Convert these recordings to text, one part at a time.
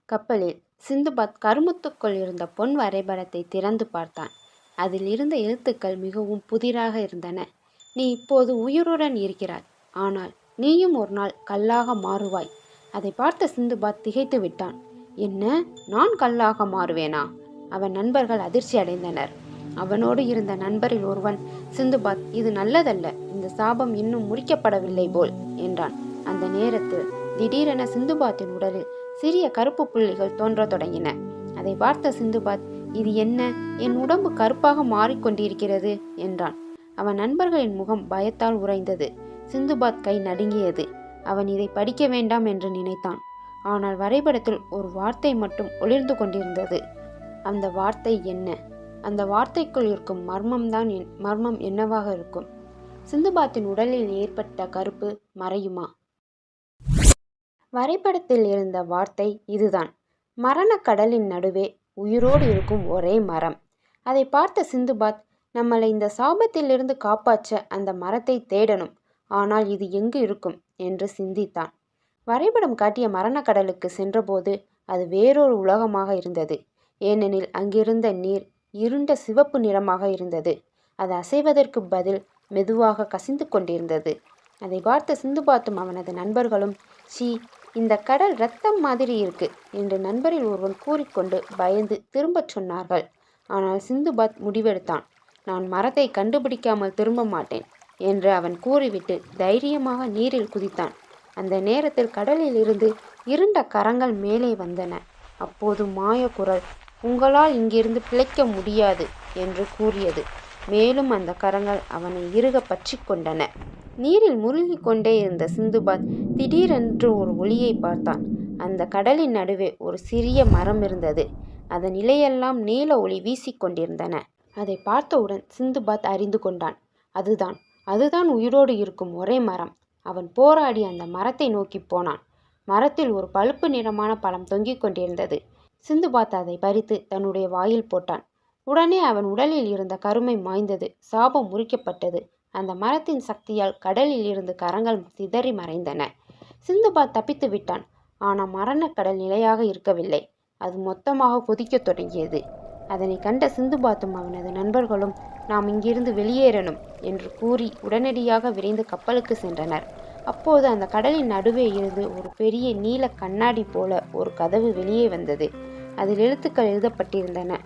கப்பலில் சிந்துபாத் கருமுத்துக்குள் இருந்த பொன் வரைபடத்தை திறந்து பார்த்தான். அதில் இருந்த எழுத்துக்கள் மிகவும் புதிராக இருந்தன. நீ இப்போது உயிருடன் இருக்கிறாய், ஆனால் நீயும் ஒரு நாள் கல்லாக மாறுவாய். அதை பார்த்த சிந்துபாத் திகைத்து விட்டான். என்ன, நான் கல்லாக மாறுவேனா? அவன் நண்பர்கள் அதிர்ச்சி அடைந்தனர். அவனோடு இருந்த நண்பரில் ஒருவன், சிந்துபாத், இது நல்லதல்ல, இந்த சாபம் இன்னும் முறிக்கப்படவில்லை போல் என்றான். அந்த நேரத்தில் திடீரென சிந்துபாத்தின் உடலில் சிறிய கருப்பு புள்ளிகள் தோன்றத் தொடங்கின. அதை பார்த்த சிந்துபாத், இது என்ன, என் உடம்பு கருப்பாக மாறிக்கொண்டிருக்கிறது என்றான். அவன் நண்பர்களின் முகம் பயத்தால் உறைந்தது. சிந்துபாத் கை நடுங்கியது. அவன் இதை படிக்க வேண்டாம் என்று நினைத்தான். ஆனால் வரைபடத்தில் ஒரு வார்த்தை மட்டும் ஒளிர்ந்து கொண்டிருந்தது. அந்த வார்த்தை என்ன? அந்த வார்த்தைக்குள் இருக்கும் மர்மம் என்னவாக இருக்கும்? சிந்துபாத்தின் உடலில் ஏற்பட்ட கருப்பு மறையுமா? வரைபடத்தில் இருந்த வார்த்தை இதுதான். மரணக்கடலின் நடுவே உயிரோடு இருக்கும் ஒரே மரம். அதை பார்த்த சிந்துபாத், நம்மளை இந்த சாபத்திலிருந்து காப்பாற்ற அந்த மரத்தை தேடணும். ஆனால் இது எங்கு இருக்கும் என்று சிந்தித்தான். வரைபடம் காட்டிய மரணக்கடலுக்கு சென்றபோது அது வேறொரு உலகமாக இருந்தது. ஏனெனில் அங்கிருந்த நீர் இருண்ட சிவப்பு நிறமாக இருந்தது. அது அசைவதற்கு பதில் மெதுவாக கசிந்து கொண்டிருந்தது. அதை பார்த்த சிந்துபாத்தும் அவனது நண்பர்களும், ஷீ, இந்த கடல் இரத்தம் மாதிரி இருக்கு என்று நண்பரில் ஒருவன் கூறிக்கொண்டு பயந்து திரும்பச் சொன்னார்கள். ஆனால் சிந்துபாத் முடிவெடுத்தான். நான் மரத்தை கண்டுபிடிக்காமல் திரும்ப மாட்டேன் என்று அவன் கூறிவிட்டு தைரியமாக நீரில் குதித்தான். அந்த நேரத்தில் கடலில் இருந்து இருண்ட கரங்கள் மேலே வந்தன. அப்போது மாயக்குரல், உங்களால் இங்கிருந்து பிழைக்க முடியாது என்று கூறியது. மேலும் அந்த கரங்கள் அவனை இறுக பற்றி கொண்டன. நீரில் முழுகி கொண்டே இருந்த சிந்துபாத் திடீரென்று ஒரு ஒளியை பார்த்தான். அந்த கடலின் நடுவே ஒரு சிறிய மரம் இருந்தது. அதன் இலையெல்லாம் நீல ஒளி வீசிக்கொண்டிருந்தன. அதை பார்த்தவுடன் சிந்துபாத் அறிந்து கொண்டான். அதுதான் உயிரோடு இருக்கும் ஒரே மரம். அவன் போராடி அந்த மரத்தை நோக்கி போனான். மரத்தில் ஒரு பழுப்பு நிறமான பழம் தொங்கிக் கொண்டிருந்தது. சிந்துபாத் அதை பறித்து தன்னுடைய வாயில் போட்டான். உடனே அவன் உடலில் இருந்த கருமை மாய்ந்தது. சாபம் முறிக்கப்பட்டது. அந்த மரத்தின் சக்தியால் கடலில் இருந்து கரங்கள் சிதறி மறைந்தன. சிந்துபாத் தப்பித்து விட்டான். ஆனால் மரணக்கடல் நிலையாக இருக்கவில்லை. அது மொத்தமாக கொதிக்கத் தொடங்கியது. அதனை கண்ட சிந்துபாத்தும் அவனது நண்பர்களும், நாம் இங்கிருந்து வெளியேறணும் என்று கூறி உடனடியாக விரைந்து கப்பலுக்கு சென்றனர். அப்போது அந்த கடலின் நடுவே இருந்து ஒரு பெரிய நீல கண்ணாடி போல ஒரு கதவு வெளியே வந்தது. அதில் எழுத்துக்கள் எழுதப்பட்டிருந்தன.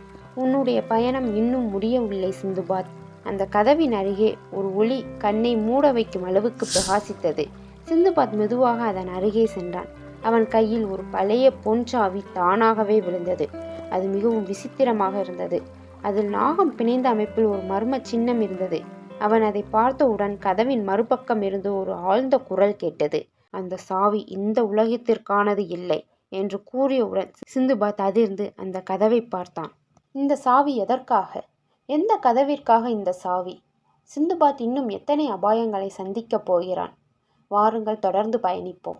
உன்னுடைய பயணம் இன்னும் முடியவில்லை சிந்துபாத். அந்த கதவின் அருகே ஒரு ஒளி கண்ணை மூட வைக்கும் அளவுக்கு பிரகாசித்தது. சிந்துபாத் மெதுவாக அதன் அருகே சென்றான். அவன் கையில் ஒரு பழைய பொன் சாவி தானாகவே விழுந்தது. அது மிகவும் விசித்திரமாக இருந்தது. அதில் நாகம் பிணைந்த அமைப்பில் ஒரு மர்ம சின்னம் இருந்தது. அவன் அதை பார்த்தவுடன் கதவின் மறுபக்கம் இருந்து ஒரு ஆழ்ந்த குரல் கேட்டது. அந்த சாவி இந்த உலகத்திற்கானது இல்லை என்று கூறியவுடன் சிந்துபாத் அதிர்ந்து அந்த கதவை பார்த்தான். இந்த சாவி எதற்காக? எந்த கதவிற்காக இந்த சாவி? சிந்துபாத் இன்னும் எத்தனை அபாயங்களை சந்திக்கப் போகிறான்? வாருங்கள், தொடர்ந்து பயணிப்போம்.